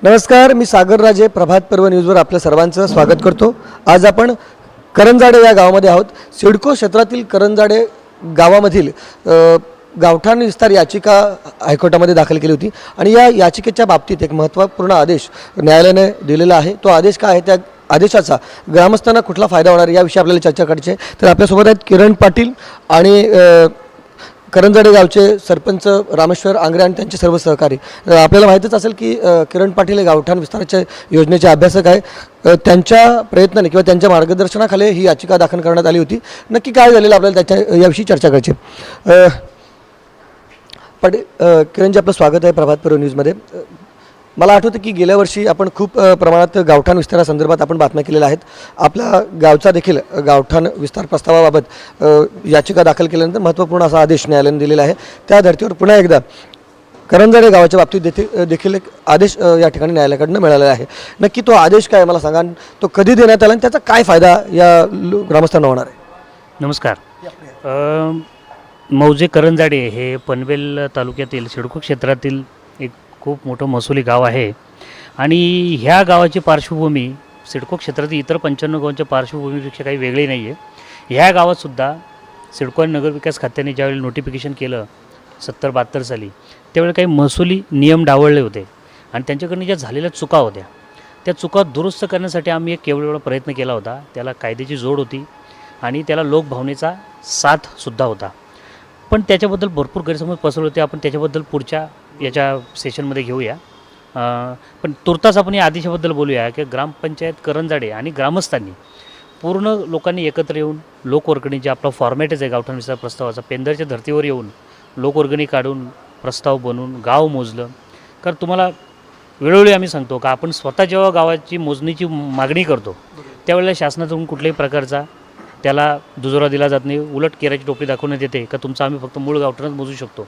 नमस्कार, मी सागर राजे. प्रभात पर्व न्यूजवर आपल्या सर्वांचं स्वागत करतो. आज आपण करंजाडे या गावामध्ये आहोत. सिडको क्षेत्रातील करंजाडे गावामधील गावठाण विस्तार याचिका हायकोर्टामध्ये दाखल केली होती आणि या याचिकेच्या बाबतीत एक महत्त्वपूर्ण आदेश न्यायालयाने दिलेला आहे. तो आदेश काय आहे, त्या आदेशाचा ग्रामस्थांना कुठला फायदा होणार याविषयी आपल्याला चर्चा करायची आहे. तर आपल्यासोबत आहेत किरण पाटील आणि करंजाडे गावचे सरपंच रामेश्वर आंग्रे आणि त्यांचे सर्व सहकारी. आपल्याला माहीतच असेल की किरण पाटील हे गावठाण विस्ताराच्या योजनेचे अभ्यासक आहे. त्यांच्या प्रयत्नाने किंवा त्यांच्या मार्गदर्शनाखाली ही याचिका दाखल करण्यात आली होती. नक्की काय झालेलं आपल्याला त्याच्या याविषयी चर्चा करायची. पाटील, किरणजी, आपलं स्वागत आहे प्रभात पर्व न्यूजमध्ये. मला आठवतं की गेल्या वर्षी आपण खूप प्रमाणात गावठाण विस्तारासंदर्भात आपण बातम्या केलेल्या आहेत. आपल्या गावचा देखील गावठाण विस्तार प्रस्तावाबाबत याचिका दाखल केल्यानंतर महत्त्वपूर्ण असा आदेश न्यायालयाने दिलेला आहे. त्या धर्तीवर पुन्हा एकदा करंजाडे गावाच्या बाबतीत देखील एक आदेश या ठिकाणी न्यायालयाकडून मिळालेला आहे. नक्की तो आदेश काय मला सांगा, तो कधी देण्यात आला आणि त्याचा काय फायदा या ग्रामस्थांना होणार आहे? नमस्कार. मौजे करंजाडे हे पनवेल तालुक्यातील सिडको क्षेत्रातील एक खूप मोठं महसुली गाव आहे आणि ह्या गावाची पार्श्वभूमी सिडको क्षेत्रातील इतर 95 गावांच्या पार्श्वभूमीपेक्षा काही वेगळी नाही आहे. ह्या गावातसुद्धा सिडको आणि नगरविकास खात्याने ज्यावेळी नोटिफिकेशन केलं 70-72 साली, त्यावेळी काही महसुली नियम डावळले होते आणि त्यांच्याकडून ज्या झालेल्या चुका होत्या त्या चुका दुरुस्त करण्यासाठी आम्ही एक केवळ प्रयत्न केला होता. त्याला कायद्याची जोड होती आणि त्याला लोकभावनेचा साथसुद्धा होता. पण त्याच्याबद्दल भरपूर गैरसमज पसरले होते. आपण त्याच्याबद्दल पुढच्या याच्या सेशनमध्ये घेऊया. पण तुर्तास आपण या आदेशाबद्दल बोलूया की ग्रामपंचायत करंजाडे आणि ग्रामस्थांनी पूर्ण लोकांनी एकत्र येऊन लोकवर्गणी, जे आपला फॉर्मॅटच आहे गावठाण विस्तार प्रस्तावाचा, पेंदरच्या धर्तीवर येऊन लोकवर्गणी काढून प्रस्ताव बनवून गाव मोजलं. कारण तुम्हाला वेळोवेळी आम्ही सांगतो का आपण स्वतः जेव्हा गावाची मोजणीची मागणी करतो त्यावेळेला शासनाकडून कुठल्याही प्रकारचा त्याला दुजोरा दिला जात नाही. उलट केराची टोपली दाखवण्यात येते का तुमचं आम्ही फक्त मूळ गावठाणच मोजू शकतो.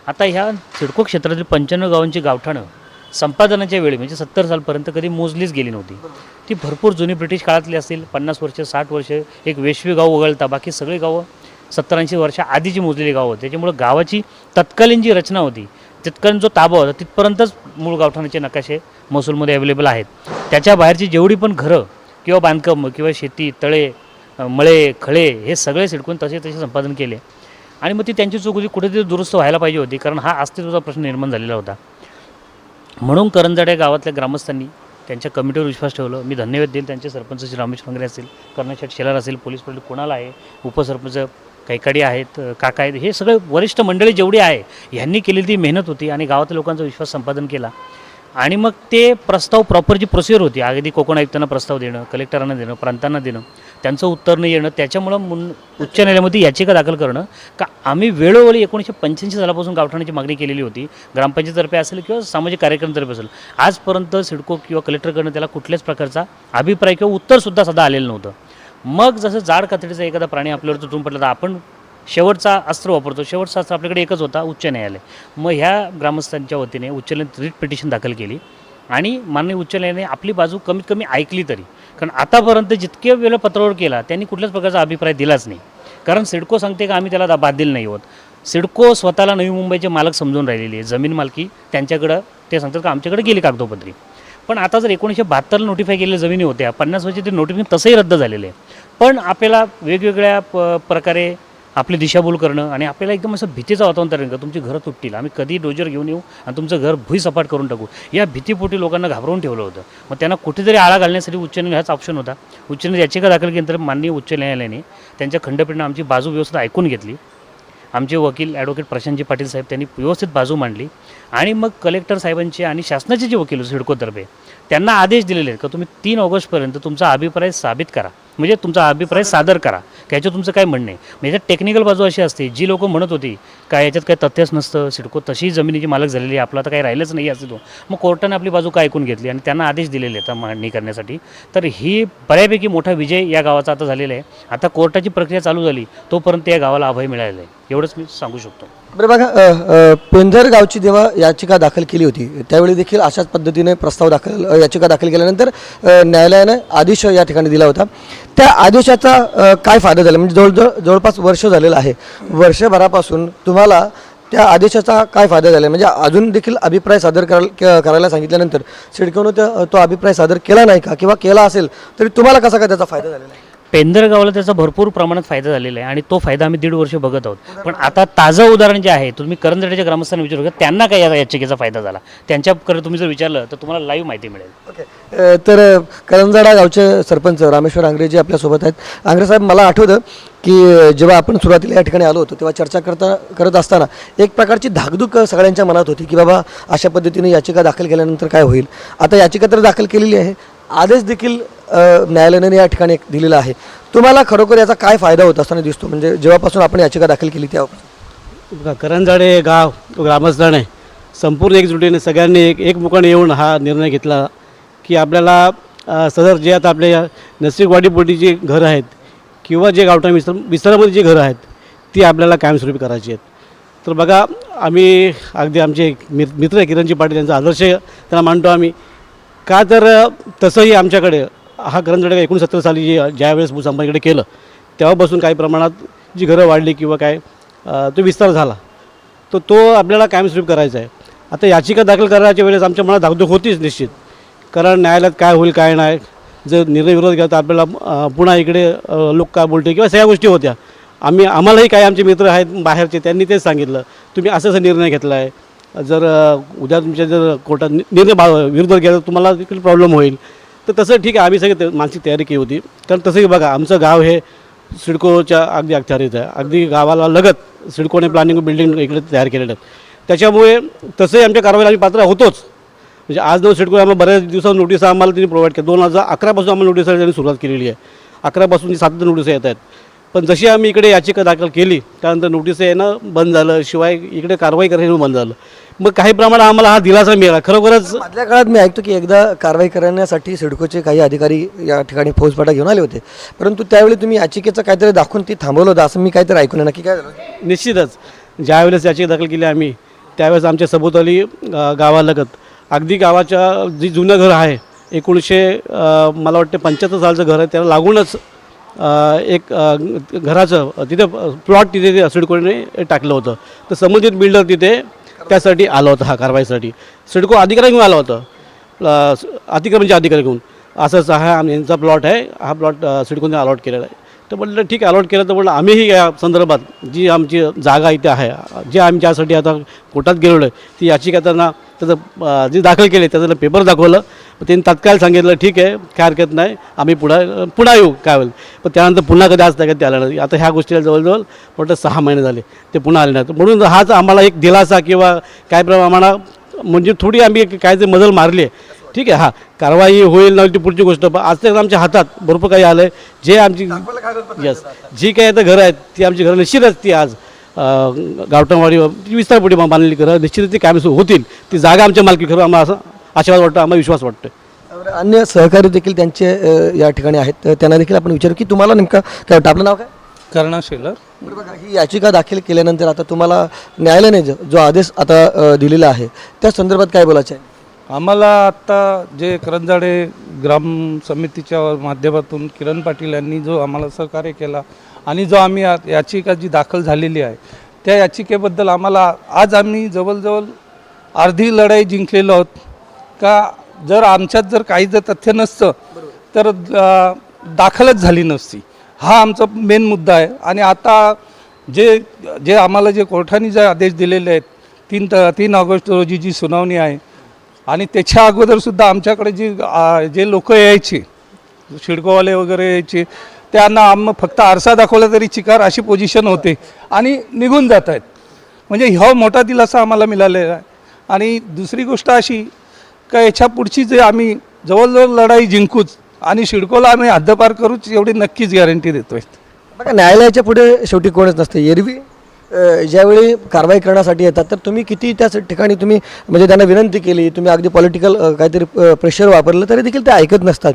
आता ह्या सिडको क्षेत्रातील 95 गावांची गावठाणं संपादनाच्या वेळी म्हणजे 70 सालपर्यंत कधी मोजलीच गेली नव्हती. ती भरपूर जुनी ब्रिटिश काळातली असतील, 50 वर्ष 60 वर्ष एक वेश्वी गाव वगळता बाकी सगळी गावं 70-80 वर्ष आधीची मोजलेली गावं होती. त्याच्यामुळं गावाची तत्कालीन जी रचना होती, तितकालीन जो ताबा होता तिथपर्यंतच मूळ गावठाणाचे नकाशे महसूलमध्ये अवेलेबल आहेत. त्याच्या बाहेरची जेवढी पण घरं किंवा बांधकाम किंवा शेती, तळे, मळे, खळे हे सगळे सिडकून तसे संपादन केले आणि मग ती त्यांची चूक होती, कुठेतरी दुरुस्त व्हायला पाहिजे होती. कारण हा अस्तित्वाचा प्रश्न निर्माण झालेला होता. म्हणून करंजाडे गावातल्या ग्रामस्थांनी त्यांच्या कमिटीवर विश्वास ठेवलं. मी धन्यवाद देईल त्यांचे सरपंच श्री रामेश्वर आंग्रे असतील, कर्णशेठ शेलार असेल, पोलीस पाटील कुणाला आहे, उपसरपंच कैकाडी आहेत, काका आहेत, हे सगळे वरिष्ठ मंडळी जेवढी आहे ह्यांनी केलेली ती मेहनत होती आणि गावातल्या लोकांचा विश्वास संपादन केला. आणि मग ते प्रस्ताव प्रॉपर जी प्रोसिजर होती, अगदी कोकण आयुक्तांना प्रस्ताव देणं, कलेक्टरांना देणं, प्रांतांना देणं, त्यांचं उत्तर न येणं, त्याच्यामुळं उच्च न्यायालयामध्ये याचिका दाखल करणं का आम्ही वेळोवेळी 1985 सालापासून गावठाणाची मागणी केलेली होती. ग्रामपंचायतीतर्फे असेल किंवा सामाजिक कार्यक्रमातर्फे असेल. आजपर्यंत सिडको किंवा कलेक्टरकडनं त्याला कुठल्याच प्रकारचा अभिप्राय किंवा उत्तरसुद्धा सध्या आलेलं नव्हतं. मग जसं जाड कातडीचा एखादा प्राणी आपल्यावर तुटून पडला तर आपण शेवटचा अस्त्र वापरतो. शेवटचा अस्त्र आपल्याकडे एकच होता, उच्च न्यायालय. मग ह्या ग्रामस्थांच्या वतीने उच्च न्यायालयात रिट पिटिशन दाखल केली आणि माननीय उच्च न्यायालयाने आपली बाजू कमीत कमी ऐकली तरी. कारण आतापर्यंत जितके वेळा पत्रावर केला त्यांनी कुठल्याच प्रकारचा अभिप्राय दिलाच नाही. कारण सिडको सांगते का आम्ही त्याला बांधील नाही होत. सिडको स्वतःला नवी मुंबईचे मालक समजून राहिलेली आहे. जमीन मालकी त्यांच्याकडं, ते सांगतात का आमच्याकडे गेली कागदोपत्री. पण आता जर 1972 नोटिफाय केलेल्या जमिनी होत्या, 50 वर्षे ते नोटिफिकेशन तसंही रद्द झालेलं आहे. पण आपल्याला वेगवेगळ्या प्रकारे आपली दिशाभूल करणं आणि आपल्याला एकदम असं भीतीचं वातावरण तयार का तुमची घरं तुटतील, आम्ही कधी डोजर घेऊन येऊ आणि तुमचं घर भुईसपाट करून टाकू, या भीतीपोटी लोकांना घाबरवून ठेवलं होतं. मग त्यांना कुठेतरी आळा घालण्यासाठी उच्च न्यायालय हाच ऑप्शन होता. उच्च न्यायालय याचिका दाखल केल्यानंतर माननीय उच्च न्यायालयाने त्यांच्या खंडपीठाने आमची बाजू व्यवस्थित ऐकून घेतली. आमचे वकील ॲडव्होकेट प्रशांतजी पाटील साहेब त्यांनी व्यवस्थित बाजू मांडली आणि मग कलेक्टर साहेबांचे आणि शासनाचे जे वकील सिडकोतर्फे त्यांना आदेश दिलेले आहेत का तुम्ही 3 ऑगस्टपर्यंत तुमचा अभिप्राय साबित करा, म्हणजे तुमचा अभिप्राय सादर करा की याच्यात तुमचं काय म्हणणं आहे. म्हणजे टेक्निकल बाजू अशी असते, जी लोक म्हणत होती का याच्यात काही तथ्यच नसतं, सिडको तशी जमिनीची मालक झालेली आहे, आपला तर काही राहिलंच नाही असं तो. मग कोर्टाने आपली बाजू काय ऐकून घेतली आणि त्यांना आदेश दिलेले आहेत मांडणी करण्यासाठी. तर ही बऱ्यापैकी मोठा विजय या गावाचा आता झालेला आहे. आता कोर्टाची प्रक्रिया चालू झाली तोपर्यंत या गावाला अभय मिळालेलं आहे, एवढंच मी सांगू शकतो. बरं बघा, पेंधर गावची जेव्हा याचिका दाखल केली होती त्यावेळी देखील अशाच पद्धतीने याचिका दाखल केल्यानंतर न्यायालयाने आदेश या ठिकाणी दिला होता. त्या आदेशाचा काय फायदा झाला, म्हणजे जवळपास वर्ष झालेलं आहे. वर्षभरापासून तुम्हाला त्या आदेशाचा काय फायदा झाला म्हणजे अजून देखील अभिप्राय सादर करायला सांगितल्यानंतर सिडकोनं तो अभिप्राय सादर केला नाही का किंवा केला असेल तरी तुम्हाला कसा काय त्याचा फायदा झालेला आहे? पेंदर गावाला त्याचा भरपूर प्रमाणात फायदा झालेला आहे आणि तो फायदा आम्ही 1.5 वर्ष बघत आहोत. पण आता ताजं उदाहरण जे आहे तुम्ही करंजाड्याच्या ग्रामस्थांना विचारू का त्यांना काय या याचिकेचा फायदा झाला, त्यांच्याकडे तुम्ही जर विचारलं तर तुम्हाला लाईव्ह माहिती मिळेल. ओके, तर करंजाडा गावचे सरपंच रामेश्वर आंग्रे जी आपल्यासोबत आहेत. आंग्रे साहेब, मला आठवतं की जेव्हा आपण सुरुवातीला या ठिकाणी आलो होतो तेव्हा चर्चा करत असताना एक प्रकारची धाकधूक सगळ्यांच्या मनात होती की बाबा अशा पद्धतीने याचिका दाखल केल्यानंतर काय होईल. आता याचिका तर दाखल केलेली आहे, आदेश देखील न्यायालयाने या ठिकाणी दिलेला आहे. तुम्हाला खरोखर याचा काय फायदा होत असताना दिसतो म्हणजे जेव्हापासून आपण याचिका दाखल केली तेव्हा? करंजाडे गाव ग्रामस्थाने संपूर्ण एकजुटीने सगळ्यांनी एकमुखाने येऊन हा निर्णय घेतला की आपल्याला सदर जे आता आपल्या नैसर्गिकवाडीपोटी जी घरं आहेत किंवा जे गावठाण विस्तारामध्ये जी घरं आहेत ती आपल्याला कायमस्वरूपी करायची आहेत. तर बघा, आम्ही अगदी आमचे मित्र किरणजी पाटील यांचा आदर्श त्यांना मानतो आम्ही. का तर तसंही आमच्याकडे हा करंजाडे 69 साली ज्यावेळेस भूसंपादन केलं तेव्हापासून काही प्रमाणात जी घरं वाढली किंवा काय तो विस्तार झाला तो आपल्याला कायमस्वरूपी करायचा आहे. आता याचिका दाखल करायच्या वेळेस आमच्या मनात धाकधूक होतीच निश्चित, कारण न्यायालयात काय होईल काय नाही, जर निर्णय विरोध केला तर आपल्याला पुन्हा इकडे लोक काय बोलते किंवा सगळ्या गोष्टी होत्या. आम्हालाही काही आमचे मित्र आहेत बाहेरचे, त्यांनी तेच सांगितलं तुम्ही असा निर्णय घेतला आहे, जर उद्या तुमच्या जर कोर्टात निर्णय विरोधात गेला तर तुम्हाला देखील प्रॉब्लेम होईल. तर तसं ठीक आहे, आम्ही सगळे मानसिक तयारी केली होती. कारण तसंही बघा, आमचं गाव हे सिडकोच्या अगदी अखत्यारीत आहे, अगदी गावाला लगत सिडकोने प्लॅनिंग बिल्डिंग इकडे तयार केलेलं आहे. त्याच्यामुळे तसंही आमच्या कारवाईला आम्ही पात्र होतोच. म्हणजे आज दोन सिडको आम्हाला बऱ्याच दिवसांत नोटीस आम्हाला त्यांनी प्रोव्हाइड केली. 2011 पासून आम्हाला नोटीस त्यांनी सुरुवात केलेली आहे. 11 पासून 7 नोटीस येत आहेत. पण जशी आम्ही इकडे याचिका दाखल केली त्यानंतर नोटीस येणं बंद झालं, शिवाय इकडे कारवाई करणं बंद झालं. मग काही प्रमाणात आम्हाला हा दिलासा मिळाला. खरोखरच मधल्या काळात मी ऐकतो की एकदा कारवाई करण्यासाठी सिडकोचे काही अधिकारी या ठिकाणी फौजफाटा घेऊन आले होते, परंतु त्यावेळी तुम्ही याचिकेचं काहीतरी दाखवून ती थांबवलं होतं असं मी काहीतरी ऐकून आहे. नक्की काय झालं? निश्चितच ज्यावेळेस याचिका दाखल केली आम्ही त्यावेळेस आमच्या सभोवताली गावालगत अगदी गावाच्या जी जुनं घर आहे 1900 मला वाटते 75 सालचं घर आहे, त्याला लागूनच एक घराचं तिथे प्लॉट तिथे सिडकोने टाकलं होतं. तर संबंधित बिल्डर तिथे त्यासाठी आला होता, हा कारवाईसाठी सिडको अधिकारी घेऊन आला होता, अतिक्रमणचे अधिकारी घेऊन. असंच हा यांचा प्लॉट आहे, हा प्लॉट सिडकोने अलॉट केलेला आहे. तर म्हटलं ठीक अलॉट केलं. तर म्हटलं आम्हीही या संदर्भात जी आमची जागा इथे आहे, जे आम्ही ज्यासाठी आता कोर्टात गेलेलो आहे ती याचिका त्यांना त्याचं जे दाखल केले त्याचं पेपर दाखवलं. त्यांनी तात्काळ सांगितलं ठीक आहे काय हरकत नाही, आम्ही पुन्हा येऊ काय होईल. पण त्यानंतर पुन्हा कधी आज तक ते आलं नाही. आता ह्या गोष्टीला जवळजवळ म्हटलं 6 महिने झाले ते पुन्हा आले नाहीत. म्हणून हाच आम्हाला एक दिलासा किंवा काय आम्हाला म्हणजे थोडी आम्ही काय ते मजल मारली आहे. ठीक आहे, हां कारवाई होईल नाही ती पुढची गोष्ट. पण आज तर आमच्या हातात भरपूर काही आलं आहे. जे आमची जी काही आता घरं आहेत ती आमची घरं निश्चितच ती आज गावठणवाडी विस्तारपोटी बांधलेली घरं निश्चितच ती कायम होतील. ती जागा आमच्या मालकी खरं आम्हाला असं आशीर्वाद वाटतो, आम्हाला विश्वास वाटतो. अन्य सहकारी देखील त्यांचे या ठिकाणी आहेत, तर त्यांना देखील आपण विचारू की तुम्हाला नेमका काय वाटतं? आपलं नाव काय? करुणा शेलर. बघा, ही याचिका दाखल केल्यानंतर आता तुम्हाला न्यायालयाने जो आदेश आता दिलेला आहे त्या संदर्भात काय बोलायचं आहे? आम्हाला आत्ता जे करंजाडे ग्राम समितीच्या माध्यमातून किरण पाटील यांनी जो आम्हाला सहकार्य केला आणि जो आम्ही याचिका जी दाखल झालेली आहे त्या याचिकेबद्दल आम्हाला आज आम्ही जवळजवळ अर्धी लढाई जिंकलेलो आहोत. का जर आमच्यात जर काही जर तथ्य नसतं तर दाखलच झाली नसती, हा आमचा मेन मुद्दा आहे. आणि आता जे आम्हाला जे कोर्टाने जे आदेश दिलेले आहेत 3 ऑगस्ट रोजी जी सुनावणी आहे आणि त्याच्या अगोदरसुद्धा आमच्याकडे जे लोक यायचे शिडकोवाले वगैरे यायचे त्यांना फक्त आरसा दाखवला तरी चिकार अशी पोझिशन होते आणि निघून जात आहेत. म्हणजे हा मोठा दिलासा आम्हाला मिळालेला आहे. आणि दुसरी गोष्ट अशी का याच्या पुढची जे आम्ही जवळजवळ लढाई जिंकूच आणि सिडकोला आम्ही हद्दपार करूच एवढी नक्कीच गॅरंटी देतोय. बघा, न्यायालयाच्या पुढे शेवटी कोणच नसतं. एरवी ज्यावेळी कारवाई करण्यासाठी येतात तर तुम्ही किती त्या ठिकाणी तुम्ही म्हणजे त्यांना विनंती केली, तुम्ही अगदी पॉलिटिकल काहीतरी प्रेशर वापरलं तरी देखील ते ऐकत नसतात,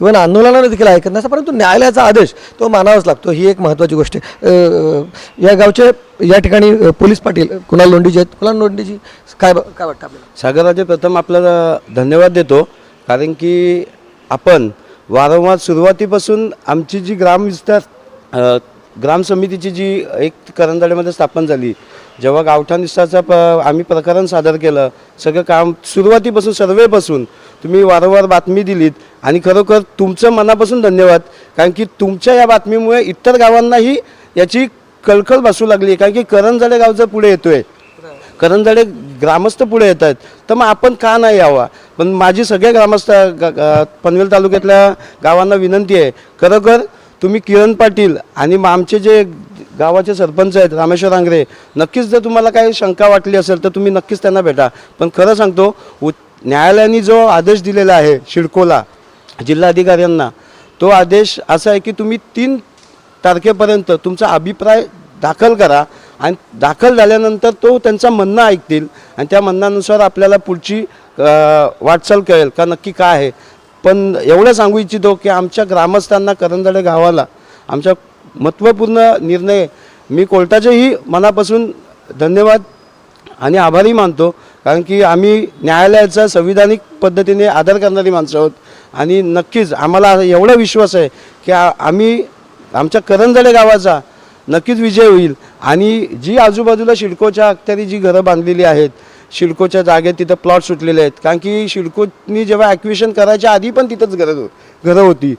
इव्हन आंदोलनाला देखील ऐकत नसतात. परंतु न्यायालयाचा आदेश तो मानावाच लागतो, ही एक महत्त्वाची गोष्ट आहे. या गावचे या ठिकाणी पोलीस पाटील कुणाल लोंढीजी आहेत. कुणाल लोंढीजी काय वाटतं आपल्याला? सागरराजे, प्रथम आपल्याला धन्यवाद देतो, कारण की आपण वारंवार सुरुवातीपासून आमची जी ग्राम समितीची जी एक करंजाड्यामध्ये स्थापन झाली जेव्हा गावठाण विस्ताराचा आम्ही प्रकरण सादर केलं, सगळं काम सुरुवातीपासून सर्वेपासून तुम्ही वारंवार बातमी दिलीत आणि खरोखर तुमचं मनापासून धन्यवाद. कारण की तुमच्या या बातमीमुळे इतर गावांनाही याची कळकळ बसू लागली. कारण की करंजाडे गाव जर पुढे येतोय, करंजाडे ग्रामस्थ पुढे येत आहेत, तर मग आपण का नाही यावा. पण माझी सगळ्या ग्रामस्थ पनवेल तालुक्यातल्या गावांना विनंती आहे, खरोखर तुम्ही किरण पाटील आणि मग आमचे जे गावाचे सरपंच आहेत रामेश्वर आंग्रे, नक्कीच जर तुम्हाला काही शंका वाटली असेल तर तुम्ही नक्कीच त्यांना भेटा. पण खरं सांगतो, न्यायालयाने जो आदेश दिलेला आहे सिडकोला, जिल्हाधिकाऱ्यांना, तो आदेश असा आहे की तुम्ही 3 तारखेपर्यंत तुमचा अभिप्राय दाखल करा आणि दाखल झाल्यानंतर तो त्यांचा म्हणणं ऐकतील आणि त्या म्हणण्यानुसार आपल्याला पुढची वाटचाल कळेल का नक्की काय आहे. पण एवढं सांगू इच्छितो की आमच्या ग्रामस्थांना, करंजाडे गावाला आमचा महत्त्वपूर्ण निर्णय, मी कोर्टाचेही मनापासून धन्यवाद आणि आभारी मानतो. कारण की आम्ही न्यायालयाचा संविधानिक पद्धतीने आदर करणारी माणसं आहोत आणि नक्कीच आम्हाला एवढा विश्वास आहे की आम्ही आमच्या करंजाडे गावाचा नक्कीच विजय होईल. आणि जी आजूबाजूला सिडकोच्या अखत्यारी जी घरं बांधलेली आहेत, सिडकोच्या जागेत तिथं प्लॉट सुटलेले आहेत. कारण की सिडकोनी जेव्हा ॲक्विशन करायच्या आधी पण तिथंच घरं होती,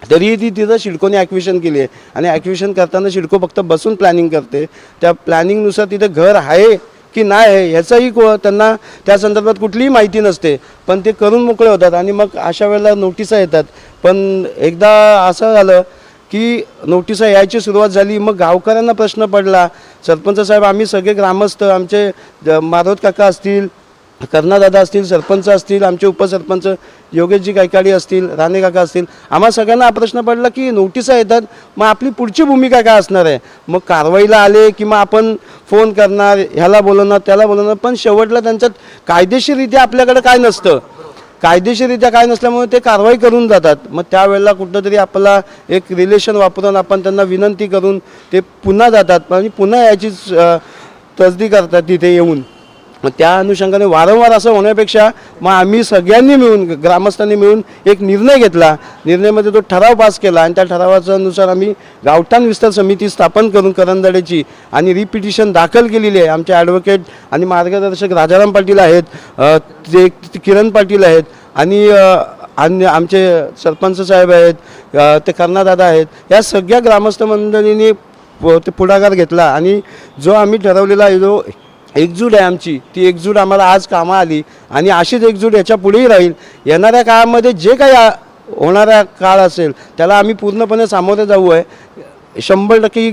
तरीही ती तिथं सिडकोने ॲक्विशन केली आहे. आणि ॲक्विशन करताना सिडको फक्त बसून प्लॅनिंग करते. त्या प्लॅनिंगनुसार तिथं घर आहे की नाही आहे ह्याचाही त्यांना त्या संदर्भात कुठलीही माहिती नसते. पण ते करून मोकळे होतात आणि मग अशा वेळेला नोटिसा येतात. पण एकदा असं झालं की नोटिसा यायची सुरुवात झाली, मग गावकऱ्यांना प्रश्न पडला. सरपंच साहेब, आम्ही सगळे ग्रामस्थ, आमचे मारोत काका असतील, कर्णादादा असतील, सरपंच असतील, आमचे उपसरपंच योगेशजी गायकाडी असतील, राणे काका असतील, आम्हा सगळ्यांना हा प्रश्न पडला की नोटिसा येतात, मग आपली पुढची भूमिका काय असणार आहे. मग कारवाईला आले की मग आपण फोन करणार, ह्याला बोलवणार त्याला बोलवणार, पण शेवटला त्यांच्यात कायदेशीररित्या आपल्याकडे काय नसतं. कायदेशीररित्या काय नसल्यामुळे ते कारवाई करून जातात. मग त्यावेळेला कुठंतरी आपला एक रिलेशन वापरून आपण त्यांना विनंती करून ते पुन्हा जातात आणि पुन्हा याची तसदी करतात तिथे येऊन. मग त्या अनुषंगाने वारंवार असं होण्यापेक्षा मग आम्ही सगळ्यांनी मिळून, ग्रामस्थांनी मिळून एक निर्णय घेतला. निर्णयामध्ये तो ठराव पास केला आणि त्या ठरावानुसार आम्ही गावठाण विस्तार समिती स्थापन करून करंजाडेची आणि रिपिटिशन दाखल केलेली आहे. आमचे ॲडव्होकेट आणि मार्गदर्शक राजाराम पाटील आहेत, ते किरण पाटील आहेत आणि आमचे सरपंच साहेब आहेत, ते कर्णादादा आहेत. या सगळ्या ग्रामस्थ मंडळींनी ते पुढाकार घेतला आणि जो आम्ही ठरवलेला आहे, जो एकजूट आहे आमची, ती एकजूट आम्हाला आज कामं आली आणि अशीच एकजूट याच्या पुढेही राहील. येणाऱ्या काळामध्ये जे काही होणारा काळ असेल त्याला आम्ही पूर्णपणे सामोरे जाऊ आहे. 100% ही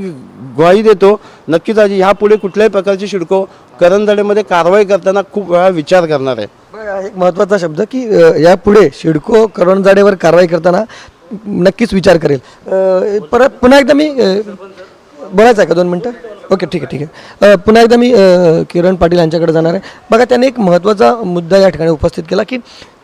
ग्वाही देतो. नक्कीच आज ह्यापुढे कुठल्याही प्रकारची सिडको करंजाडेमध्ये कारवाई करताना खूप वेळा विचार करणार आहे. बघा, एक महत्त्वाचा शब्द की यापुढे सिडको करंजाडेवर कारवाई करताना नक्कीच विचार करेल. परत पुन्हा एकदा मी बोलायचं आहे का 2 मिनटं? ओके, ठीक आहे. पुन्हा एकदा मी किरण पाटील यांच्याकडे जाणार आहे. बघा, त्यांनी एक महत्त्वाचा मुद्दा या ठिकाणी उपस्थित केला की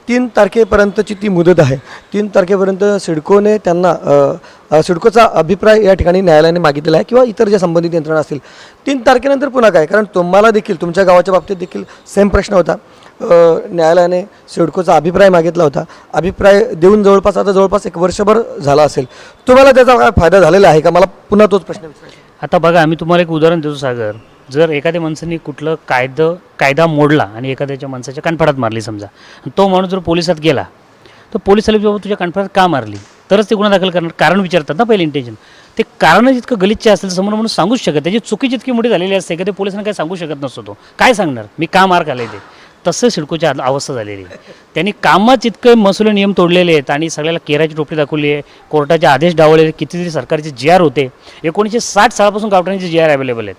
3 तारखेपर्यंतची ती मुदत आहे. 3 तारखेपर्यंत सिडकोने त्यांना सिडकोचा अभिप्राय या ठिकाणी न्यायालयाने मागितलेला आहे किंवा इतर ज्या संबंधित यंत्रणा असतील. 3 तारखेनंतर पुन्हा काय? कारण तुम्हाला देखील तुमच्या गावाच्या बाबतीत देखील सेम प्रश्न होता. न्यायालयाने सिडकोचा अभिप्राय मागितला होता. अभिप्राय देऊन जवळपास 1 वर्षभर झाला असेल. तुम्हाला त्याचा काय फायदा झालेला आहे का? मला पुन्हा तोच प्रश्न विचारायचा. आता बघा, आम्ही तुम्हाला एक उदाहरण देतो सागर. जर एखाद्या माणसाने कुठलं कायदा मोडला आणि एखाद्याच्या माणसाच्या कानफाडात मारली समजा, तो माणूस जर पोलिसात गेला तर पोलिसाला बाबा तुझ्या कानफाडात का मारली, तरच ते गुन्हा दाखल करणार. कारण विचारतात ना पहिले इंटेन्शन. ते कारण जितकं गलिच्छ असेल समोर म्हणून सांगूच शकत, त्याची चुकी जितकी मोठी झालेली असते की ते पोलिसांना काय सांगू शकत नसतो. तो काय सांगणार, मी का मार खाल्ले ते. तसं सिडकोची अवस्था झालेली आहे. त्यांनी कामात इतके महसुली नियम तोडलेले आहेत आणि सगळ्याला केराची टोपली दाखवली आहे. कोर्टाचे आदेश डावलेले, कितीतरी सरकारचे GR होते. 1960 सालापासून गावठाणाचे GR अवेलेबल आहेत.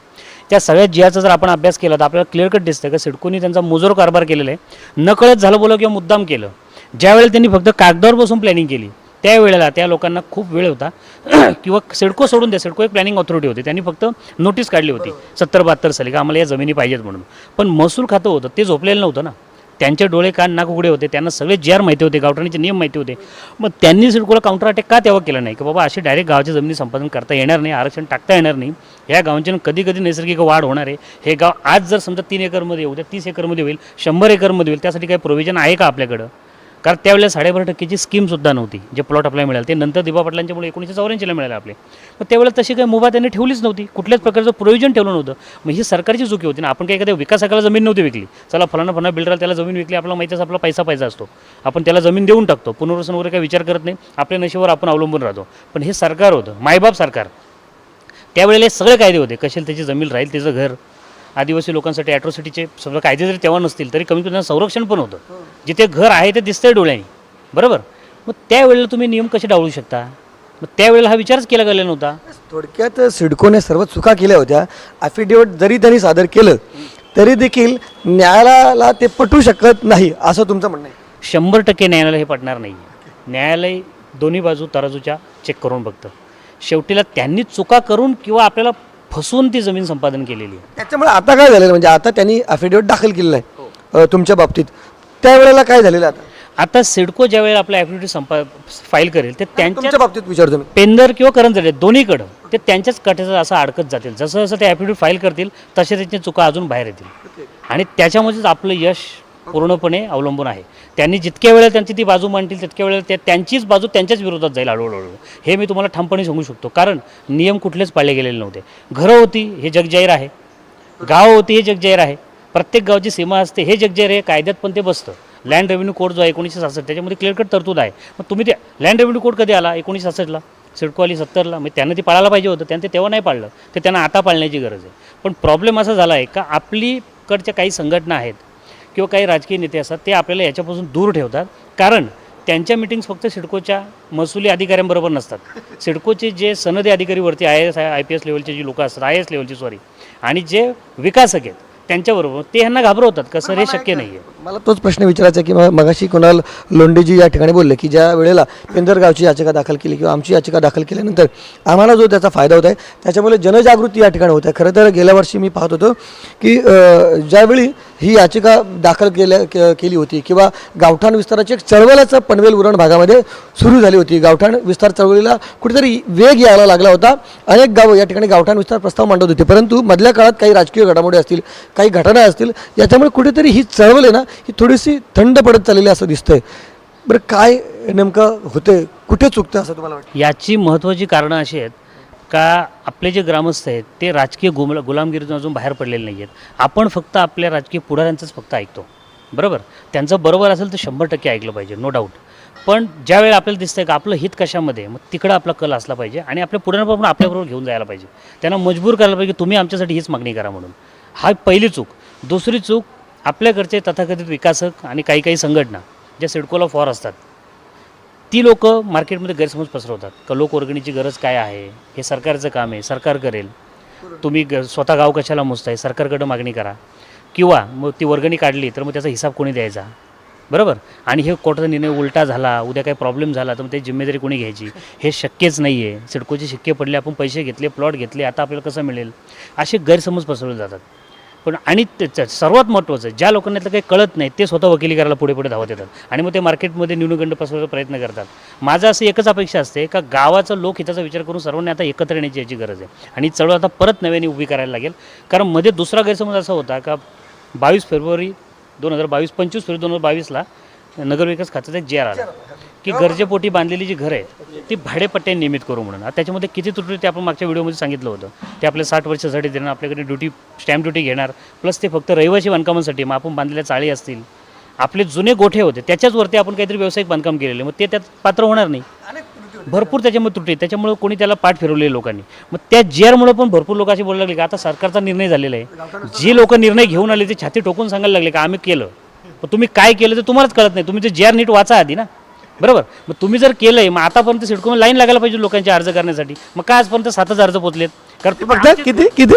त्या सगळ्या GRचा जर आपण अभ्यास केला तर आपल्याला क्लिअर कट दिसतं का सिडकोनी त्यांचा मुजोर कारभार केलेला आहे. नकळत झालं बोला किंवा मुद्दाम केलं. ज्यावेळेला त्यांनी फक्त कागदावर बसून प्लॅनिंग केली त्यावेळेला त्या लोकांना खूप वेळ होता किंवा सिडको सोडून द्या, सिडको एक प्लॅनिंग ऑथॉरिटी होती, त्यांनी फक्त नोटीस काढली होती 70-72 साली का आम्हाला या जमिनी पाहिजेत म्हणून. पण महसूल खातं होतं ते झोपलेलं नव्हतं ना. त्यांचे डोळे कान नाक उघडे होते, त्यांना सगळे GR माहिती होते, गावठाणाचे नियम माहिती होते. मग त्यांनी सिडकोला काउंटर अटॅक का तेव्हा केला नाही की बाबा अशी डायरेक्ट गावाच्या जमिनी संपादन करता येणार नाही, आरक्षण टाकता येणार नाही, ह्या गावांच्या कधी कधी नैसर्गिक वाढ होणार आहे. हे गाव आज जर समजा 3 एकरमध्ये येऊ द्या, 30 एकरमध्ये होईल, 100 एकरमध्ये होईल, त्यासाठी काही प्रोव्हिजन आहे का आपल्याकडं? कारण त्यावेळेला 12.5%ची स्कीमसुद्धा नव्हती. जे प्लॉट आपल्याला मिळाले ते नंतर दिबा पाटलांच्यामुळे 1984ला मिळाले आपले. पण त्यावेळेला तशी काही मुभा त्यांनी ठेवलीच नव्हती, कुठल्याच प्रकारचं प्रयोजन ठेवलं नव्हतं. मग ही सरकारची चुकी होती ना. आपण काही एखाद्या विकासाकाला जमीन नव्हती विकली, चला फलाना बिल्डर त्याला जमीन विकली, आपल्याला माहिती आपला पैसा असतो, आपण त्याला जमीन देऊन टाकतो, पुनर्वसन वगैरे काही विचार करत नाही, आपल्या नशिबावर आपण अवलंबून राहतो. पण हे सरकार होतं, मायबाप सरकार. त्यावेळेला हे सगळे कायदे होते, कशाला त्याची जमीन राहील, त्याचं घर, आदिवासी लोकांसाठी ॲट्रॉसिटीचे सगळं कायदे जरी तेव्हा नसतील तरी कमीत कमी त्यांना संरक्षण पण होतं. जिथे घर आहे ते दिसतंय डोळ्याने, बरोबर. मग त्यावेळेला तुम्ही नियम कसे डावळू शकता? मग त्यावेळेला हा विचारच केला गेला नव्हता. थोडक्यात सिडकोने सर्व चुका केल्या होत्या. ॲफिडेविट जरी त्यांनी सादर केलं तरी देखील न्यायालयाला ते पटू शकत नाही असं तुमचं म्हणणं आहे? 100% न्यायालय हे पटणार नाही. न्यायालय दोन्ही बाजू तराजूच्या चेक करून बघतं. शेवटीला त्यांनी चुका करून किंवा आपल्याला फसवून ती जमीन संपादन केलेली आहे. त्याच्यामुळे आता काय झालेलं म्हणजे आता त्यांनी ॲफिडेविट दाखल केलेलं आहे तुमच्या बाबतीत, त्यावेळेला काय झालेलं आता? आता सिडको ज्या वेळेला आपल्या ॲफिडेविट फाईल करेल ते त्यांच्या तुमच्या बाबतीत विचारतो मी. पेंदर किंवा करंजडे दोन्हीकडं ते त्यांच्याच कटेचं असं अडकत जातील. जसं जसं ते ॲफिडेविट फाईल करतील तसे त्याच्या चुका अजून बाहेर येतील आणि त्याच्यामध्येच आपलं यश पूर्णपणे अवलंबून आहे. त्यांनी जितक्या वेळेला त्यांची ती बाजू मांडतील तितक्या वेळेला त्यांचीच बाजू त्यांच्याच विरोधात जाईल हळूहळू. हे मी तुम्हाला ठामपणे सांगू शकतो, कारण नियम कुठलेच पाळले गेलेले नव्हते. घरं होती हे जगजाहीर आहे, गाव होती हे जगजाहीर आहे, प्रत्येक गावची सीमा असते हे जगजाहीर आहे, कायद्यात पण ते बसतं. लँड रेव्हेन्यू कोड जो आहे 1966 त्याच्यामध्ये क्लिअर कट तरतूद आहे. मग तुम्ही ते लँड रेव्हेन्यू कोड कधी आला? 1966ला. सिडको आली 70ला. मग त्यांना ती पाळायला पाहिजे होतं, त्यांनी ते तेव्हा नाही पाळलं, ते त्यांना आता पाळण्याची गरज आहे. पण प्रॉब्लेम असा झाला आहे का आपलीकडच्या काही संघटना आहेत किंवा काही राजकीय नेते असतात ते आपल्याला याच्यापासून दूर ठेवतात, कारण त्यांच्या मिटिंग्स फक्त सिडकोच्या महसुली अधिकाऱ्यांबरोबर नसतात. सिडकोचे जे सनदी अधिकारी वरती IAS IPS लेवलचे जी लोकं असतात, IAS लेवलची सॉरी, आणि जे विकासक आहेत त्यांच्याबरोबर ते ह्यांना घाबरवतात का सर हे शक्य नाही आहे. मला तोच प्रश्न विचारायचा आहे की मगाशी कुणाल लोंढेजी या ठिकाणी बोलले की ज्या वेळेला पेंदर गावची याचिका दाखल केली किंवा आमची याचिका दाखल केल्यानंतर आम्हाला जो त्याचा फायदा होत आहे त्याच्यामुळे जनजागृती या ठिकाणी होत आहे. खरं तर गेल्या वर्षी मी पाहत होतो की ज्यावेळी ही याचिका दाखल केली होती किंवा गावठाण विस्ताराची एक चळवळच पनवेल उरण भागामध्ये सुरू झाली होती. गावठाण विस्तार चळवळीला कुठेतरी वेग यायला लागला होता. अनेक गावं या ठिकाणी गावठाण विस्तार प्रस्ताव मांडत होते, परंतु मधल्या काळात काही राजकीय घडामोडी असतील, काही घटना असतील, याच्यामुळे कुठेतरी ही चळवळ आहे ना ही थोडीशी थंड पडत चाललेली असं दिसतंय. बरं काय नेमकं होतंय, कुठे चुकतं असं तुम्हाला वाटतं? याची महत्त्वाची कारणं अशी आहेत का आपले जे ग्रामस्थ आहेत ते राजकीय गुलामगिरीतून अजून बाहेर पडलेले नाही आहेत. आपण फक्त आपल्या राजकीय पुढाऱ्यांचंच फक्त ऐकतो, बरोबर. त्यांचं बरोबर असेल तर 100% ऐकलं पाहिजे, नो डाऊट. पण ज्या वेळेला आपल्याला दिसतंय का आपलं हित कशामध्ये, मग तिकडं आपला कल असला पाहिजे आणि आपल्या पुढाऱ्यांपासून आपल्याबरोबर घेऊन जायला पाहिजे. त्यांना मजबूर करायला पाहिजे की तुम्ही आमच्यासाठी हीच मागणी करा म्हणून. हा पहिली चूक. दुसरी चूक, आपल्याकडचे तथाकथित विकासक आणि काही संघटना ज्या सिडकोला फॉर असतात ती लोक मार्केटमध्ये गैरसमज पसरवतात का लोकवर्गणीची गरज काय आहे, हे सरकारचं काम आहे, सरकार करेल, तुम्ही स्वतः गाव कशाला मोजताय, सरकारकडं मागणी करा, किंवा मग ती वर्गणी काढली तर मग त्याचा हिसाब कोणी द्यायचा, बरोबर. आणि हे कोर्टाचा निर्णय उलटा झाला, उद्या काही प्रॉब्लेम झाला तर मग त्याची जिम्मेदारी कोणी घ्यायची, हे शक्यच नाही आहे. सिडकोचे शिक्के पडले, आपण पैसे घेतले, प्लॉट घेतले, आता आपल्याला कसं मिळेल, असे गैरसमज पसरवले जातात. पण आणि सर्वात महत्त्वाचं, ज्या लोकांना काही कळत नाही ते स्वतः वकिली करायला पुढे धावत येतात आणि मग ते मार्केटमध्ये न्यूनगंड पसरवायचा प्रयत्न करतात. माझं असं एकच अपेक्षा असते का गावाचा लोकहिताचा विचार करून सर्वांनी आता एकत्र येण्याची याची गरज आहे आणि चळवळ आता परत नव्याने उभी करायला लागेल. कारण मध्ये दुसरा गैरसमज असा होता का 22 फेब्रुवारी 2022 25 फेब्रुवारी 2022ला नगरविकास खात्याचा एक JR आला की गरजेपोटी बांधलेली जी घरं आहेत ती भाडेपट्ट्याने नियमित करू म्हणून. आता त्याच्यामध्ये किती त्रुटी ते आपण मागच्या व्हिडिओमध्ये सांगितलं होतं. ते आपल्या 60 वर्षासाठी देणार, आपल्याकडे स्टॅम्प ड्युटी घेणार, प्लस ते फक्त रहिवासी बांधकामांसाठी. मग आपण बांधलेल्या चाळी असतील, आपले जुने गोठे होते त्याच्याचवरती आपण काहीतरी व्यावसायिक बांधकाम केलेले, मग ते त्यात पात्र होणार नाही. भरपूर त्याच्यामध्ये त्रुटी, त्याच्यामुळे कोणी त्याला पाठ फिरवले लोकांनी. मग त्या JRमुळे पण भरपूर लोक असे बोलायला लागले की आता सरकारचा निर्णय झालेला आहे. जे लोक निर्णय घेऊन आले ते छाती टोकून सांगायला लागले का आम्ही केलं, मग तुम्ही काय केलं ते तुम्हालाच कळत नाही. तुम्ही ते JR नीट वाचा आधी ना, बरोबर. मग तुम्ही जर केलं आहे मग आतापर्यंत सिडकोमध्ये लाईन लागायला पाहिजे लोकांचे अर्ज करण्यासाठी. मग काय आजपर्यंत 7,000 अर्ज पोचलेत, कारण किती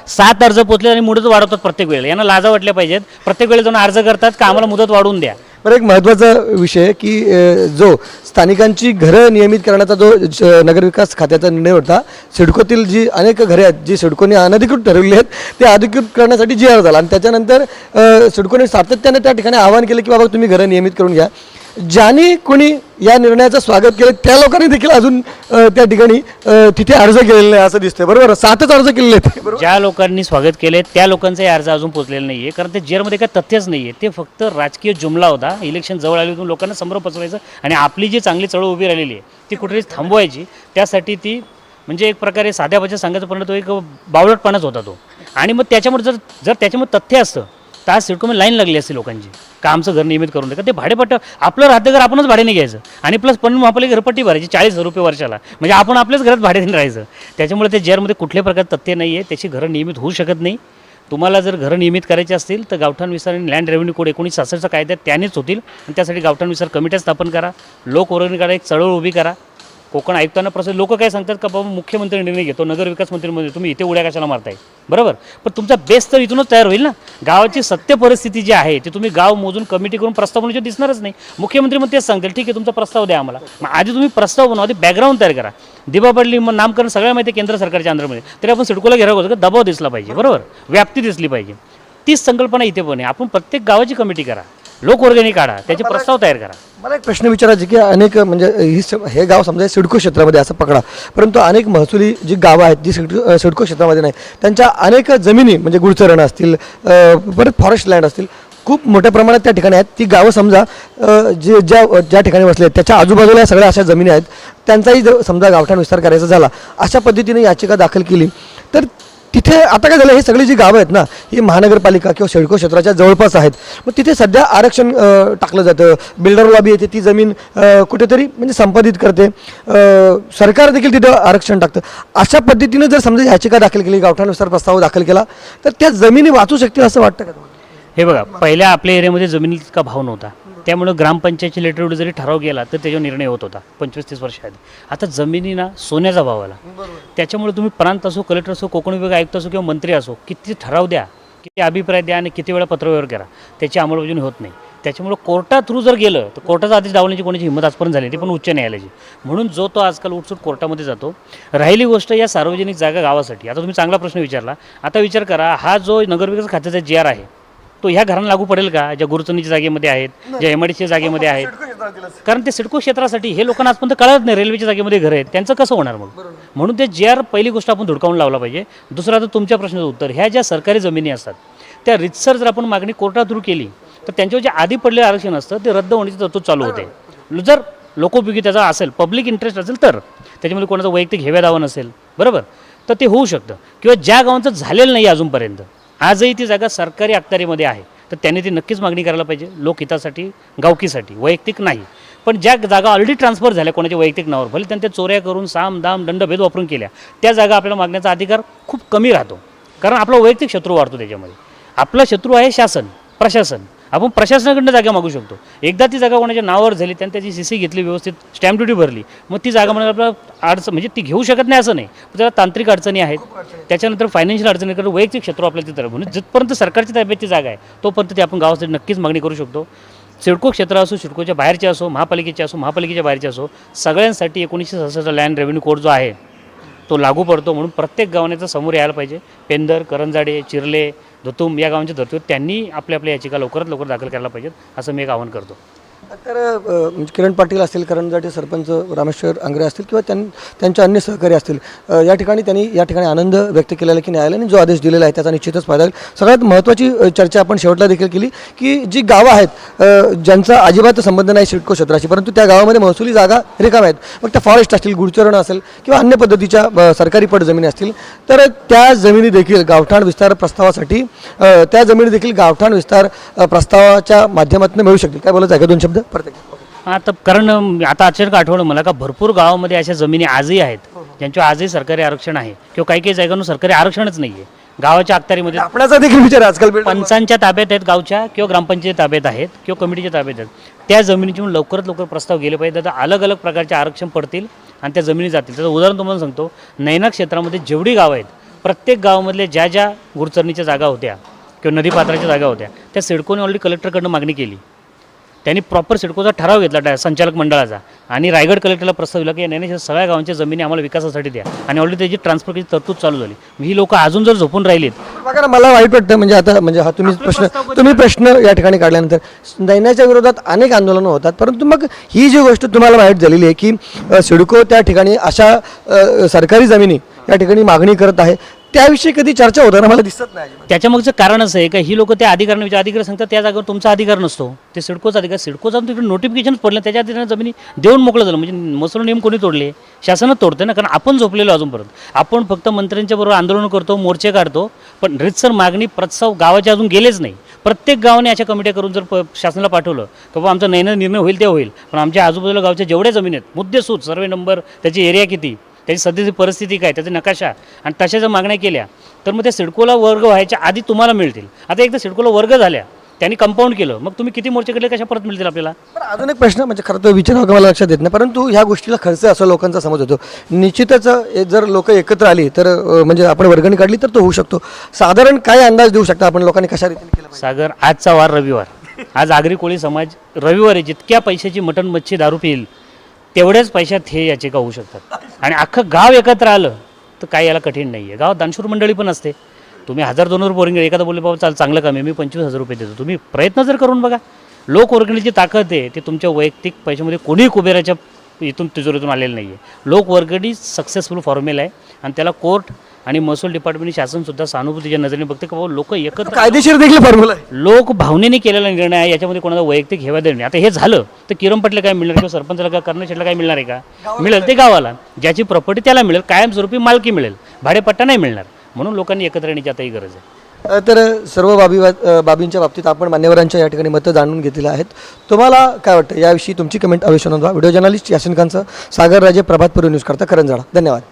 7 अर्ज पोचले आणि मुदत वाढवतात प्रत्येक वेळेला. यांना लाजा वाटल्या पाहिजेत, प्रत्येक वेळेला जाऊन अर्ज करतात का आम्हाला मुदत वाढवून द्या. बरं, एक महत्त्वाचा विषय की जो स्थानिकांची घरं नियमित करण्याचा जो नगरविकास खात्याचा निर्णय होता, सिडकोतील जी अनेक घरे आहेत जी सिडकोने अनधिकृत ठरवली आहेत ते अधिकृत करण्यासाठी JR झाला आणि त्याच्यानंतर सिडकोने सातत्याने त्या ठिकाणी आवाहन केलं की बाबा तुम्ही घरं नियमित करून घ्या. ज्यांनी कोणी या निर्णयाचं स्वागत केलं त्या लोकांनी देखील अजून त्या ठिकाणी तिथे अर्ज केलेले नाही असं दिसतंय. बरोबर 7च अर्ज केलेले आहेत बरोबर. ज्या लोकांनी स्वागत केले त्या लोकांचाही अर्ज अजून पोचलेला नाही आहे, कारण ते जेरमध्ये काही तथ्यच नाही आहे. ते फक्त राजकीय जुमला होता. इलेक्शन जवळ आली होती लोकांना समोर पचवायचं आणि आपली जी चांगली चळवळ उभी राहिलेली आहे ती कुठेतरी थांबवायची. त्यासाठी ती म्हणजे एक प्रकारे साध्या भाषेत सांगायचं पण तो एक बावळटपणाच होता तो. आणि मग त्याच्यामुळे जर त्याच्यामध्ये तथ्य असतं तर आज सिडकोमध्ये लाईन लागली असते लोकांची का आमचं घर नियमित करून दे. का ते भाडेपट्ट आपलं राहतं घर आपणच भाड्याने घ्यायचं आणि प्लस पण महापालिका घरपट्टी भरायची 40,000 रुपये वर्षाला, म्हणजे आपण आपल्याच घरात भाड्याने राहायचं. त्याच्यामुळे ते जेरमध्ये कुठल्याही प्रकारचं तथ्य नाही आहे. त्याची घरं नियमित होऊ शकत नाही. तुम्हाला जर घरं नियमित करायची असतील तर गावठाण विस्तार आणि लँड रेव्हेन्यू कोड 1966चा कायदा त्यानेच होतील. आणि त्यासाठी गावठाण विस्तार कमिट्या स्थापन करा, लोकवर्गणी करा, एक चळवळ उभी करा. कोकण आयुक्तांना प्रश्न लोक काय सांगतात का बाबा मुख्यमंत्री निर्णय घेतो, नगरविकास मंत्री तुम्ही इथे उड्या कशाला मारताय. बरोबर, पण तुमचा बेस तर इथूनच तयार होईल ना. गावाची सत्य परिस्थिती जी आहे ती तुम्ही गाव मोजून कमिटी करून प्रस्ताव बनवून दिसणारच नाही. मुख्यमंत्री मग तेच सांगतील ठीक आहे तुमचा प्रस्ताव द्या आम्हाला. मग आधी तुम्ही प्रस्ताव बनवा, आधी बॅकग्राऊंड तयार करा. दिवाबडली मग नामकरण सगळ्या माहिती केंद्र सरकारच्या अंडरमध्ये, तरी आपण सिडकोला घेराव होतो का दबाव दिसला पाहिजे. बरोबर, व्याप्ती दिसली पाहिजे. तीच संकल्पना इथे पण आहे. आपण प्रत्येक गावाची कमिटी करा, लोकवर्गणी काढा, त्याचे प्रस्ताव तयार करा. मला एक प्रश्न विचारायचे की अनेक म्हणजे हे गाव समजा सिडको क्षेत्रामध्ये असं पकडा, परंतु अनेक महसुली जी गावं आहेत जी सिडको क्षेत्रामध्ये नाही त्यांच्या अनेक जमिनी म्हणजे गुळचरण असतील, परत फॉरेस्ट लँड असतील, खूप मोठ्या प्रमाणात त्या ठिकाणी आहेत. ती गावं समजा ज्या ठिकाणी बसले आहेत त्याच्या आजूबाजूला या सगळ्या अशा जमिनी आहेत. त्यांचाही जर समजा गावठाण विस्तार करायचा झाला अशा पद्धतीने याचिका दाखल केली तर तिथे आता काय झालं, हे सगळी जी गावं आहेत ना ही महानगरपालिका किंवा सिडको क्षेत्राच्या जवळपास आहेत. मग तिथे सध्या आरक्षण टाकलं जातं. बिल्डर लॉबी येते, ती जमीन कुठेतरी म्हणजे संपादित करते. सरकार देखील तिथं आरक्षण टाकतं. अशा पद्धतीनं जर समजा याचिका दाखल केली, गावठाण विस्तार प्रस्ताव दाखल केला तर त्या जमिनी वाचू शकतील असं वाटतं का तुम्हाला? हे बघा, पहिल्या आपल्या एरियामध्ये जमिनीचा भाव नव्हता, त्यामुळे ग्रामपंचायतची लेटर जरी ठराव गेला तर त्याच्यावर निर्णय होत होता 25-30 वर्ष आधी. आता जमिनीना सोन्याचा भाव आला. त्याच्यामुळे तुम्ही प्रांत असो, कलेक्टर असो, कोकण विभाग आयुक्त असो किंवा मंत्री असो, किती ठराव द्या, किती अभिप्राय द्या आणि किती वेळा पत्रव्यवहार करा, त्याची अंमलबजावणी होत नाही. त्याच्यामुळे कोर्टा थ्रू जर गेलं तर कोर्टाचा आदेश दावण्याची कोणाची हिंमत आजपर्यंत झाली, ती पण उच्च न्यायालयाची. म्हणून जो तो आजकाल उठसूट कोर्टामध्ये जातो. राहिली गोष्ट या सार्वजनिक जागा गावासाठी, आता तुम्ही चांगला प्रश्न विचारला. आता विचार करा, हा जो नगरविकास खात्याचा GR आहे तो ह्या घरांना लागू पडेल का, ज्या गुरुचरणीच्या जागेमध्ये आहेत, ज्या MIDCच्या जागेमध्ये आहेत. कारण ते सिडको क्षेत्रासाठी हे लोकांना आजपर्यंत कळत नाही. रेल्वेच्या जागेमध्ये घर आहेत, त्यांचं कसं होणार मग. म्हणून ते GR पहिली गोष्ट आपण धुडकावून लावला पाहिजे. दुसरं, आता तुमच्या प्रश्नाचं उत्तर, ह्या ज्या सरकारी जमिनी असतात त्या रितसर जर आपण मागणी कोर्टा थ्रू केली तर त्यांच्यावर जे आधी पडलेलं आरक्षण असतं ते रद्द होण्याची तरतूद चालू होते. जर लोकोपयोगी त्याचा असेल, पब्लिक इंटरेस्ट असेल तर, त्याच्यामध्ये कोणाचा वैयक्तिक हेवा दावा नसेल, बरोबर, तर ते होऊ शकतं. किंवा ज्या गावांचं झालेलं नाही अजूनपर्यंत, आजही ती जागा सरकारी अखत्यारीमध्ये आहे तर त्यांनी ती नक्कीच मागणी करायला पाहिजे, लोकहितासाठी, गावकीसाठी, वैयक्तिक नाही. पण ज्या जागा ऑलरेडी ट्रान्सफर झाल्या कोणाच्या वैयक्तिक नावावर, भले त्यांच्या चोऱ्या करून साम दाम दंडभेद वापरून केल्या, त्या जागा आपल्याला मागण्याचा अधिकार खूप कमी राहतो. कारण आपला वैयक्तिक शत्रू वाढतो त्याच्यामध्ये. आपला शत्रू आहे शासन, प्रशासन. आपण प्रशासनाकडनं जागा मागू शकतो. एकदा ती जागा कोणाच्या नावावर झाली, त्यांनी त्याची CC घेतली, व्यवस्थित स्टॅम्प ड्युटी भरली, मग ती जागा म्हणजे आपल्याला अडचण म्हणजे ती घेऊ शकत नाही असं नाही, पण त्याला तांत्रिक अडचणी आहेत, त्याच्यानंतर फायनान्शियल अडचणी करतो, वैयक्तिक शत्रू आपल्याला तिथं. म्हणून जिथपर्यंत सरकारची ताब्याची जागा आहे तोपर्यंत ती आपण गावासाठी नक्कीच मागणी करू शकतो. सिडको क्षेत्र असो, सिडकोच्या बाहेरचे असो, महापालिकेचे असो, महापालिकेच्या बाहेरचे असो, सगळ्यांसाठी 1966चा लँड रेव्हेन्यू कोड जो आहे तो लागू पडतो. म्हणून प्रत्येक गावाने समोर यायला पाहिजे. पेंदर, करंजाडे, चिर्ले, धुतुम या गावांच्या धर्तीवर त्यांनी आपल्या याचिका लवकरात लवकर दाखल करायला पाहिजेत असं मी एक आवाहन करतो. तर म्हणजे किरण पाटील असतील, करंजाटे सरपंच रामेश्वर आंग्रे असतील किंवा त्यांच्या अन्य सहकारी असतील, या ठिकाणी आनंद व्यक्त केलेला की न्यायालयाने जो आदेश दिलेला आहे त्याचा निश्चितच फायदा होईल. सगळ्यात महत्त्वाची चर्चा आपण शेवटला देखील केली की जी गावं आहेत ज्यांचा अजिबात संबंध नाही सिडको क्षेत्राशी, परंतु त्या गावामध्ये महसुली जागा रिकाम्या आहेत, मग त्या फॉरेस्ट असतील, गुळचरण असेल किंवा अन्य पद्धतीच्या सरकारी पट जमिनी असतील, तर त्या जमिनी देखील गावठाण विस्तार प्रस्तावासाठी गावठाण विस्तार प्रस्तावाच्या माध्यमातून मिळू शकतील. काय बोलायचं आहे का, 2 शब्द प्रत्येक? आता कारण आता अचानक आठवलं मला का भरपूर गावामध्ये अशा जमिनी आजही आहेत ज्यांच्यावर आजही सरकारी आरक्षण आहे किंवा काही जागांवर सरकारी आरक्षणच नाही आहे. गावाच्या अखत्यारीमध्ये आपणाचा देखील विचार आजकाल पंचांच्या ताब्यात आहेत, गावच्या किंवा ग्रामपंचायत ताब्यात आहेत किंवा कमिटीच्या ताब्यात आहेत. त्या जमिनीची लवकरात लवकर प्रस्ताव गेले पाहिजे. आता अलग अलग प्रकारचे आरक्षण पडतील आणि त्या जमिनी जातील. त्याचं उदाहरण तुम्हाला सांगतो, नैना क्षेत्रामध्ये जेवढी गावं आहेत प्रत्येक गावामधल्या ज्या गुरुचरणीच्या जागा होत्या किंवा नदीपात्राच्या जागा होत्या त्या सिडकोने ऑलरेडी कलेक्टरकडनं मागणी केली. त्यांनी प्रॉपर सिडकोचा ठराव घेतला संचालक मंडळाचा आणि रायगड कलेक्टरला प्रस्ताव दिला की नाही सगळ्या गावांच्या जमिनी आम्हाला विकासासाठी द्या आणि ऑलरेडी त्याची ट्रान्सफर करायची तरतूद चालू झाली. ही लोक अजून जर झोपून राहिलीत. बघा ना, मला वाईट वाटतं म्हणजे आता म्हणजे हा तुम्ही प्रश्न या ठिकाणी काढल्यानंतर नैन्याच्या विरोधात अनेक आंदोलनं होतात, परंतु मग ही जी गोष्ट तुम्हाला माहीत झालेली आहे की सिडको त्या ठिकाणी अशा सरकारी जमिनी या ठिकाणी मागणी करत आहे, त्याविषयी कधी चर्चा होताना मला दिसत नाही. त्याच्यामागचं कारण असं आहे का ही लोक त्या अधिकाऱ्यांना अधिकारी सांगतात त्या जागेवर तुमचा अधिकार नसतो, ते सिडकोचा अधिकार. सिडकोचा तिकडे नोटिफिकेशन पडलं, त्याच्या अधिकाऱ्यांना जमिनी देऊन मोकळं झालं. म्हणजे महसूल नियम कोणी तोडले? शासनच तोडते ना, कारण आपण झोपलेलो अजूनपर्यंत. आपण फक्त मंत्र्यांच्या बरोबर आंदोलन करतो, मोर्चे काढतो, पण रीतसर मागणी प्रस्ताव गावाच्या अजून गेलेच नाही. प्रत्येक गावाने अशा कमिट्या करून जर शासनाला पाठवलं की बाबा आमचा निर्णय होईल ते होईल, पण आमच्या आजूबाजूला गावच्या जेवढ्या जमिनी आहेत मुद्देसूद सर्वे नंबर, त्याची एरिया किती, त्याची सध्याची परिस्थिती काय, त्याचा नकाशा आणि तशा जर मागण्या केल्या तर मग त्या सिडकोला वर्ग व्हायच्या आधी तुम्हाला मिळतील. आता एकदा सिडकोला वर्ग झाल्या, त्यांनी कंपाऊंड केलं, मग तुम्ही किती मोर्चे केले कशा परत मिळतील आपल्याला? पण अजून एक प्रश्न म्हणजे खरं तर विचारावं का मला लक्षात येत नाही, परंतु ह्या गोष्टीला खर्च असं लोकांचा समज होतो. निश्चितच जर लोक एकत्र आली तर म्हणजे आपण वर्गणी काढली तर तो होऊ शकतो. साधारण काय अंदाज देऊ शकता आपण लोकांनी कशा रीतीने केलं पाहिजे? सागर, आजचा वार रविवार, आज आगरी कोळी समाज रविवारी जितक्या पैशाची मटण मच्छी दारू पिईल तेवढ्याच पैशात हे याचिका होऊ शकतात. आणि अख्खं गाव एकत्र आलं तर काय याला कठीण नाही आहे. गावात दानशूर मंडळी पण असते. तुम्ही 1,000-2,000 बोरिंग एखादा बोलले बाबा चांगलं काम आहे, मी 25,000 रुपये देतो, तुम्ही प्रयत्न जर करून बघा. लोक वर्गणीची ताकद आहे ती तुमच्या वैयक्तिक पैशामध्ये कोणीही कुबेराच्या इथून तिजोरीतून आलेलं नाही आहे. लोक वर्गणी सक्सेसफुल फॉर्म्युला आहे आणि त्याला कोर्ट आणि महसूल डिपार्टमेंट शासनसुद्धा सहानुभूतीच्या नजरेने बघते की बाबा लोक एकत्र कायदेशीर देखील फॉर्म्युला आहे. लोक भावनेने केलेला निर्णय आहे, याच्यामध्ये कोणाचा वैयक्तिक हेवा देणं नाही. आता हे झालं तर किरण पटले काय मिळणार किंवा सरपंचाला काय कर्णशेठला काय मिळणार आहे का? मिळेल ते गावाला, ज्याची प्रॉपर्टी त्याला मिळेल, कायमस्वरूपी मालकी मिळेल, भाडेपट्टा नाही मिळणार. म्हणून लोकांनी एकत्र येण्याची आताही गरज आहे. तर सर्व बाबींच्या बाबतीत आपण मान्यवरांच्या या ठिकाणी मतं जाणून घेतलेलं आहेत. तुम्हाला काय वाटतं याविषयी तुमची कमेंट अवश्य नोंदवा. व्हिडिओ जर्नलिस्ट यासिन खानचं सागर राजे, प्रभात पूर्व न्यूज करता, करंजाळा. धन्यवाद.